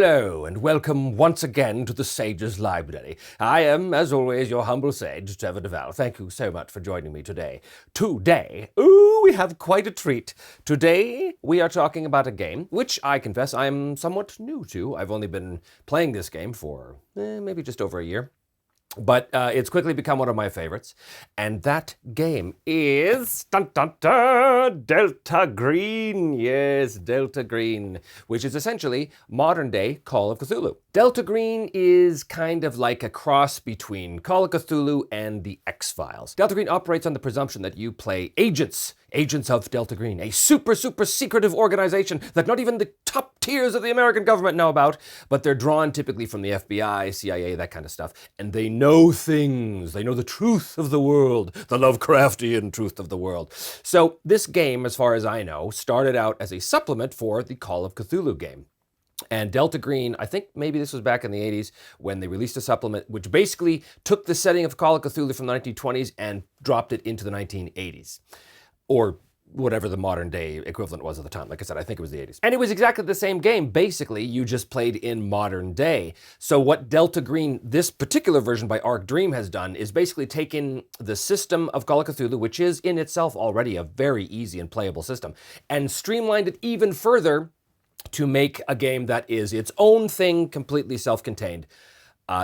Hello, and welcome once again to the Sage's Library. I am, as always, your humble sage, Trevor DeVal. Thank you so much for joining me today. We have quite a treat. Today, we are talking about a game, which I confess I'm somewhat new to. I've only been playing this game for maybe just over a year. But it's quickly become one of my favorites. And that game is Delta Green. Yes, Delta Green, which is essentially modern day Call of Cthulhu. Delta Green is kind of like a cross between Call of Cthulhu and the X-Files. Delta Green operates on the presumption that you play agents of Delta Green, a super secretive organization that not even the top tiers of the American government know about, but they're drawn typically from the FBI, CIA, that kind of stuff, and they know things. They know the truth of the world, the Lovecraftian truth of the world. So this game, as far as I know, started out as a supplement for the Call of Cthulhu game. And Delta Green, I think maybe this was back in the 80s when they released a supplement which basically took the setting of Call of Cthulhu from the 1920s and dropped it into the 1980s. Or whatever the modern day equivalent was at the time. Like I said, I think it was the 80s. And it was exactly the same game. Basically, you just played in modern day. So what Delta Green, this particular version by Arc Dream, has done is basically taken the system of Call of Cthulhu, which is in itself already a very easy and playable system, and streamlined it even further to make a game that is its own thing, completely self-contained,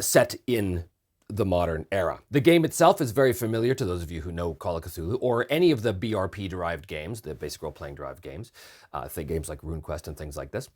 set in the modern era. The game itself is very familiar to those of you who know Call of Cthulhu or any of the BRP-derived games, the basic role-playing derived games, games like RuneQuest and things like this.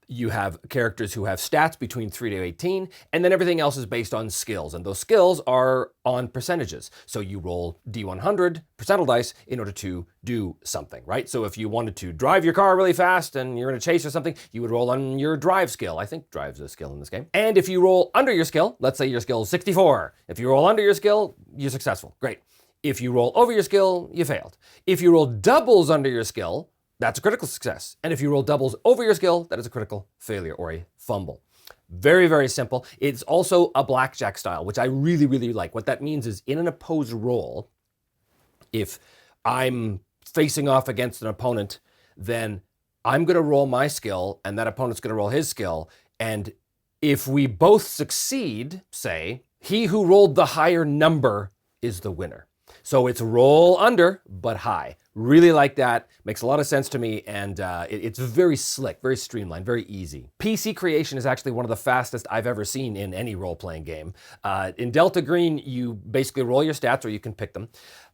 You have characters who have stats between 3 to 18, and then everything else is based on skills, and those skills are on percentages. So you roll D100 percentile dice in order to do something, right? So if you wanted to drive your car really fast and you're in a chase or something, you would roll on your drive skill. I think drive's a skill in this game. And if you roll under your skill, let's say your skill is 64. If you roll under your skill, you're successful. Great. If you roll over your skill, you failed. If you roll doubles under your skill, that's a critical success. And if you roll doubles over your skill, that is a critical failure or a fumble. Very simple. It's also a blackjack style, which I really like. What that means is in an opposed roll, if I'm facing off against an opponent, then I'm going to roll my skill and that opponent's going to roll his skill. And if we both succeed, say, he who rolled the higher number is the winner. So it's roll under, but high. Really like that. Makes a lot of sense to me, and it's very slick, very streamlined, very easy. PC creation is actually one of the fastest I've ever seen in any role-playing game. In Delta Green, you basically roll your stats, or you can pick them,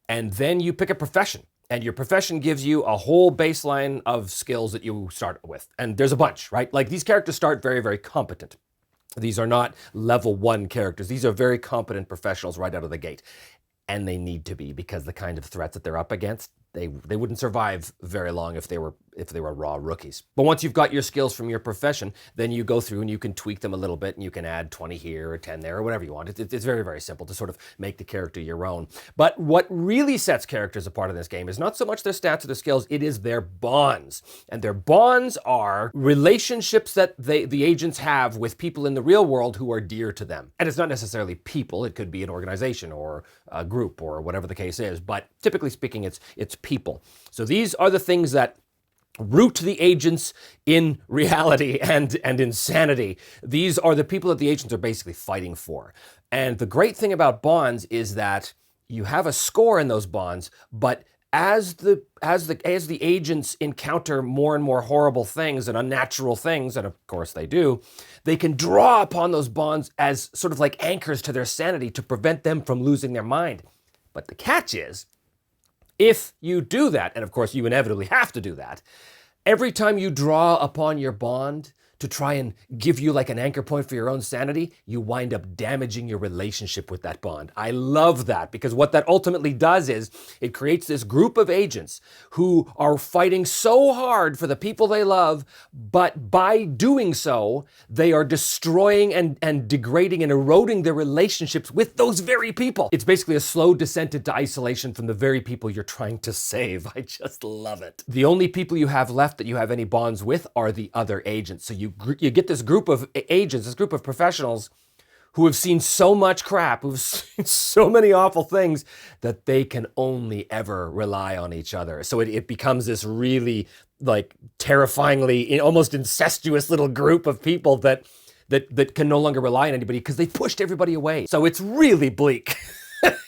and then you pick a profession. And your profession gives you a whole baseline of skills that you start with. And there's a bunch, right? Like these characters start very competent. These are not level 1 characters. These are very competent professionals right out of the gate. And they need to be, because the kind of threats that they're up against, they wouldn't survive very long if they were raw rookies. But once you've got your skills from your profession, then you go through and you can tweak them a little bit, and you can add 20 here or 10 there or whatever you want. It's very simple to sort of make the character your own. But what really sets characters apart in this game is not so much their stats or their skills, it is their bonds. And their bonds are relationships that the agents have with people in the real world who are dear to them. And it's not necessarily people, it could be an organization or a group or whatever the case is, but typically speaking, it's people. So these are the things that root the agents in reality and insanity. These are the people that the agents are basically fighting for. And the great thing about bonds is that you have a score in those bonds, but as the agents encounter more and more horrible things and unnatural things, and of course they do, they can draw upon those bonds as sort of like anchors to their sanity to prevent them from losing their mind. But the catch is, if you do that, and of course you inevitably have to do that, every time you draw upon your bond to try and give you like an anchor point for your own sanity, you wind up damaging your relationship with that bond. I love that, because what that ultimately does is it creates this group of agents who are fighting so hard for the people they love, but by doing so, they are destroying and degrading and eroding their relationships with those very people. It's basically a slow descent into isolation from the very people you're trying to save. I just love it. The only people you have left that you have any bonds with are the other agents. So you get this group of agents, this group of professionals who have seen so much crap, who've seen so many awful things, that they can only ever rely on each other. So it becomes this really like terrifyingly, almost incestuous little group of people that can no longer rely on anybody because they pushed everybody away. So it's really bleak.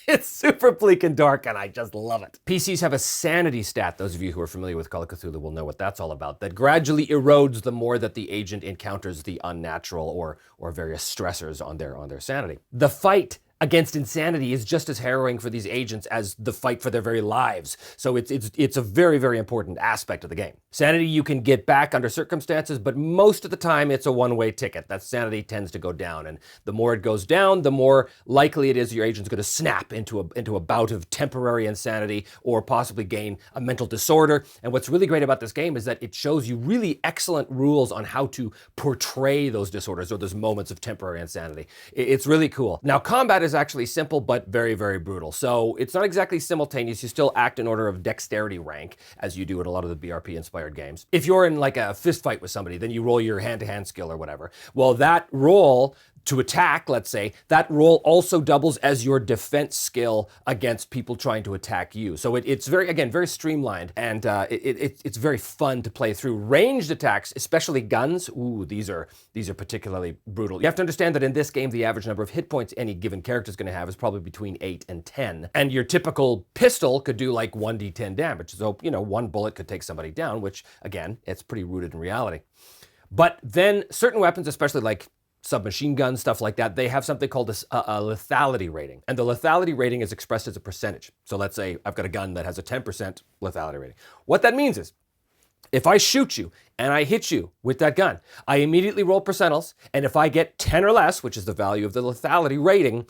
It's super bleak and dark, and I just love it. PCs have a sanity stat. Those of you who are familiar with Call of Cthulhu will know what that's all about. That gradually erodes the more that the agent encounters the unnatural or various stressors on their sanity. The fight against insanity is just as harrowing for these agents as the fight for their very lives. So it's a very, very important aspect of the game. Sanity you can get back under circumstances, but most of the time it's a one-way ticket. That sanity tends to go down, and the more it goes down, the more likely it is your agent's going to snap into a bout of temporary insanity or possibly gain a mental disorder. And what's really great about this game is that it shows you really excellent rules on how to portray those disorders or those moments of temporary insanity. It's really cool. Now, combat is actually simple, but very, very brutal. So it's not exactly simultaneous. You still act in order of dexterity rank, as you do in a lot of the BRP-inspired games. If you're in like a fist fight with somebody, then you roll your hand-to-hand skill or whatever. Well, that roll to attack, let's say, that roll also doubles as your defense skill against people trying to attack you. So it's very, again, very streamlined, and it's very fun to play through. Ranged attacks, especially guns, ooh, these are particularly brutal. You have to understand that in this game, the average number of hit points any given character is going to have is probably between 8 and 10. And your typical pistol could do like 1d10 damage. So, one bullet could take somebody down, which, again, it's pretty rooted in reality. But then certain weapons, especially like submachine guns, stuff like that, they have something called a lethality rating. And the lethality rating is expressed as a percentage. So let's say I've got a gun that has a 10% lethality rating. What that means is, if I shoot you and I hit you with that gun, I immediately roll percentiles, and if I get 10 or less, which is the value of the lethality rating,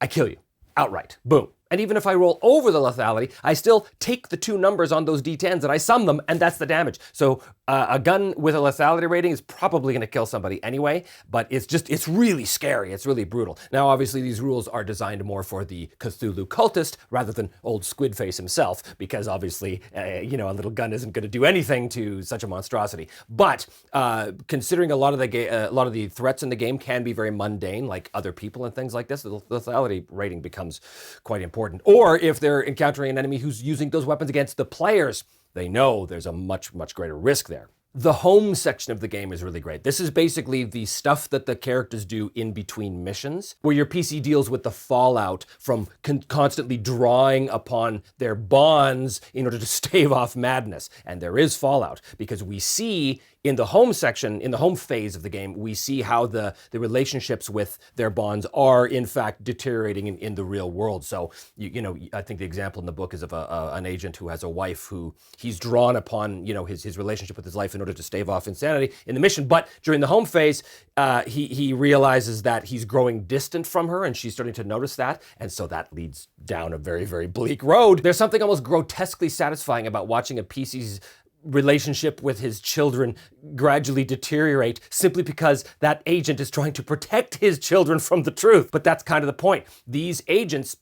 I kill you outright. Boom. And even if I roll over the lethality, I still take the two numbers on those D10s and I sum them, and that's the damage. So a gun with a lethality rating is probably going to kill somebody anyway, but it's really scary. It's really brutal. Now, obviously, these rules are designed more for the Cthulhu cultist rather than old Squidface himself, because obviously, a little gun isn't going to do anything to such a monstrosity. But considering a lot of the threats in the game can be very mundane, like other people and things like this, the lethality rating becomes quite important. Or if they're encountering an enemy who's using those weapons against the players, they know there's a much, much greater risk there. The home section of the game is really great. This is basically the stuff that the characters do in between missions, where your PC deals with the fallout from constantly drawing upon their bonds in order to stave off madness. And there is fallout, because we see in the home section, in the home phase of the game, we see how the relationships with their bonds are in fact deteriorating in the real world. So, I think the example in the book is of an agent who has a wife who he's drawn upon, his relationship with his life in order to stave off insanity in the mission. But during the home phase, he realizes that he's growing distant from her, and she's starting to notice that. And so that leads down a very, very bleak road. There's something almost grotesquely satisfying about watching a PC's relationship with his children gradually deteriorate simply because that agent is trying to protect his children from the truth. But that's kind of the point. These agents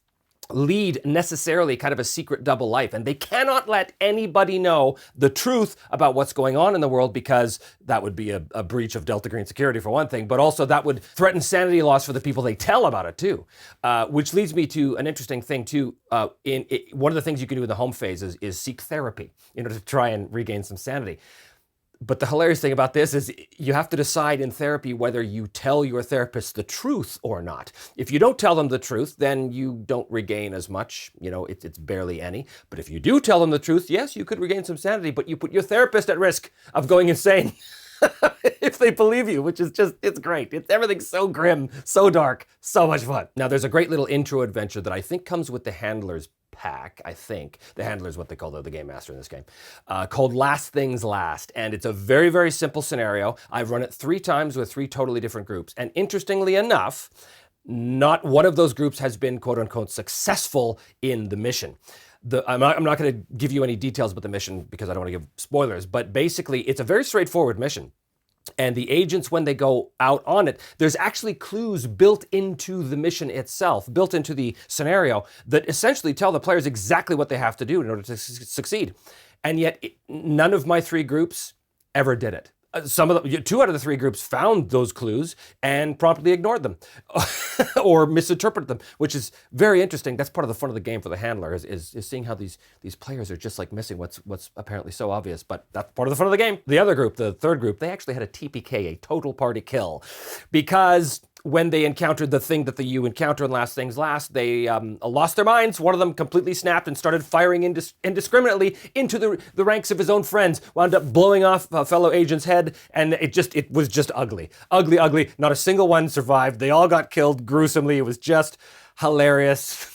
lead necessarily kind of a secret double life, and they cannot let anybody know the truth about what's going on in the world, because that would be a breach of Delta Green security for one thing, but also that would threaten sanity loss for the people they tell about it too. Which leads me to an interesting thing too. One of the things you can do in the home phase is seek therapy in order to try and regain some sanity. But the hilarious thing about this is you have to decide in therapy whether you tell your therapist the truth or not. If you don't tell them the truth, then you don't regain as much. It's barely any. But if you do tell them the truth, yes, you could regain some sanity, but you put your therapist at risk of going insane if they believe you, which is it's great. Everything's so grim, so dark, so much fun. Now, there's a great little intro adventure that I think comes with the Handler's pack. I think the handler is what they call the game master in this game, called Last Things Last. And it's a very, very simple scenario. I've run it 3 times with 3 totally different groups. And interestingly enough, not one of those groups has been quote unquote successful in the mission. I'm not going to give you any details about the mission because I don't want to give spoilers, but basically it's a very straightforward mission. And the agents, when they go out on it, there's actually clues built into the mission itself, built into the scenario, that essentially tell the players exactly what they have to do in order to succeed. And yet, none of my 3 groups ever did it. Some of the 2 out of the 3 groups found those clues and promptly ignored them or misinterpreted them, which is very interesting. That's part of the fun of the game for the handler is seeing how these players are just like missing what's apparently so obvious, but that's part of the fun of the game. The other group, the 3rd group, they actually had a TPK, a total party kill, because when they encountered the thing that you encounter in Last Things Last, they lost their minds. One of them completely snapped and started firing indiscriminately into the ranks of his own friends, wound up blowing off a fellow agent's head, and it was just ugly. Ugly, ugly. Not a single one survived. They all got killed gruesomely. It was just hilarious.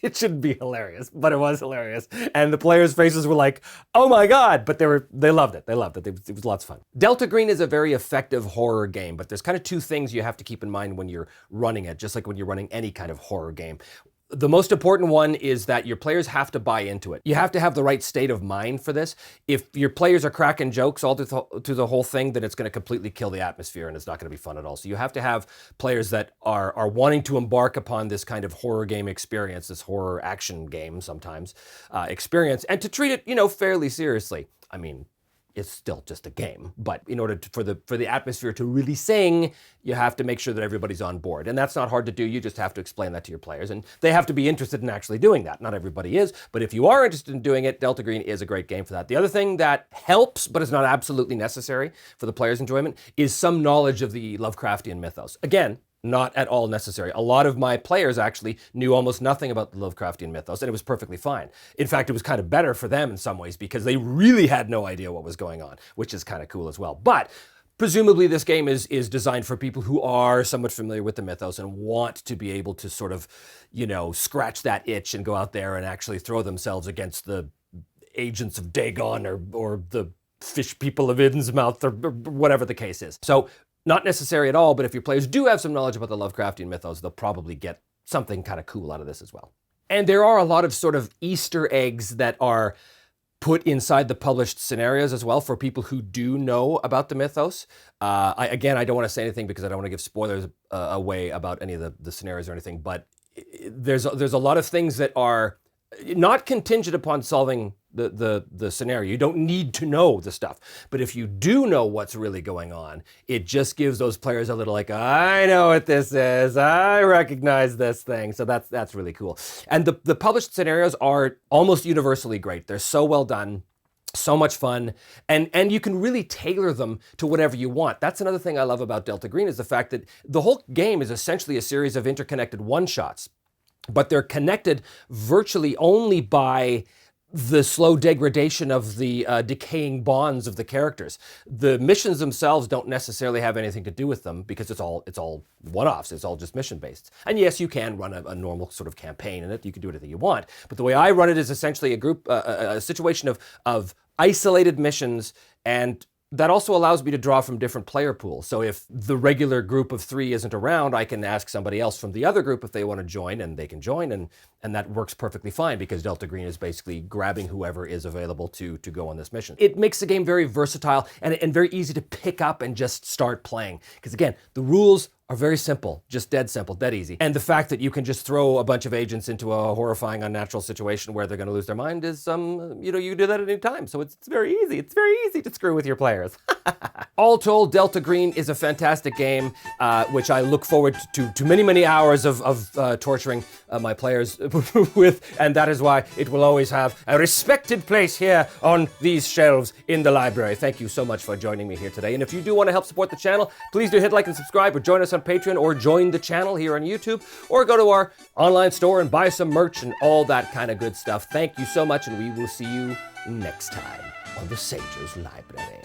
It shouldn't be hilarious, but it was hilarious. And the players' faces were like, oh my God, but they loved it. They loved it. It was lots of fun. Delta Green is a very effective horror game, but there's kind of 2 things you have to keep in mind when you're running it, just like when you're running any kind of horror game. The most important one is that your players have to buy into it. You have to have the right state of mind for this. If your players are cracking jokes all through the whole thing, then it's going to completely kill the atmosphere and it's not going to be fun at all. So you have to have players that are wanting to embark upon this kind of horror game experience, this horror action game sometimes experience, and to treat it, fairly seriously. I mean, it's still just a game, but in order for the atmosphere to really sing, you have to make sure that everybody's on board. And that's not hard to do. You just have to explain that to your players, and they have to be interested in actually doing that. Not everybody is, but if you are interested in doing it, Delta Green is a great game for that. The other thing that helps, but is not absolutely necessary for the player's enjoyment, is some knowledge of the Lovecraftian mythos. Again, not at all necessary. A lot of my players actually knew almost nothing about the Lovecraftian mythos, and it was perfectly fine. In fact, it was kind of better for them in some ways because they really had no idea what was going on, which is kind of cool as well. But presumably this game is designed for people who are somewhat familiar with the mythos and want to be able to sort of, scratch that itch and go out there and actually throw themselves against the agents of Dagon or the fish people of Innsmouth or whatever the case is. So not necessary at all, but if your players do have some knowledge about the Lovecraftian mythos, they'll probably get something kind of cool out of this as well. And there are a lot of sort of Easter eggs that are put inside the published scenarios as well for people who do know about the mythos. I don't want to say anything because I don't want to give spoilers away about any of the scenarios or anything, but there's a lot of things that are not contingent upon solving the scenario. You don't need to know the stuff. But if you do know what's really going on, it just gives those players a little like, I know what this is. I recognize this thing. So that's really cool. And the published scenarios are almost universally great. They're so well done. So much fun, and you can really tailor them to whatever you want. That's another thing I love about Delta Green is the fact that the whole game is essentially a series of interconnected one-shots, but they're connected virtually only by the slow degradation of the decaying bonds of the characters. The missions themselves don't necessarily have anything to do with them because it's all one-offs. It's all just mission-based. And yes, you can run a normal sort of campaign in it. You can do anything you want. But the way I run it is essentially a situation of isolated missions, and that also allows me to draw from different player pools. So if the regular group of 3 isn't around, I can ask somebody else from the other group if they want to join, and they can join, and that works perfectly fine because Delta Green is basically grabbing whoever is available to go on this mission. It makes the game very versatile and very easy to pick up and just start playing. Because again, the rules are very simple, just dead simple, dead easy. And the fact that you can just throw a bunch of agents into a horrifying, unnatural situation where they're going to lose their mind is, you can do that at any time. So it's very easy. It's very easy to screw with your players. All told, Delta Green is a fantastic game, which I look forward to many, many hours of torturing my players with, and that is why it will always have a respected place here on these shelves in the library. Thank you so much for joining me here today. And if you do want to help support the channel, please do hit like and subscribe, or join us on Patreon, or join the channel here on YouTube, or go to our online store and buy some merch and all that kind of good stuff. Thank you so much, and we will see you next time on the Sage's Library.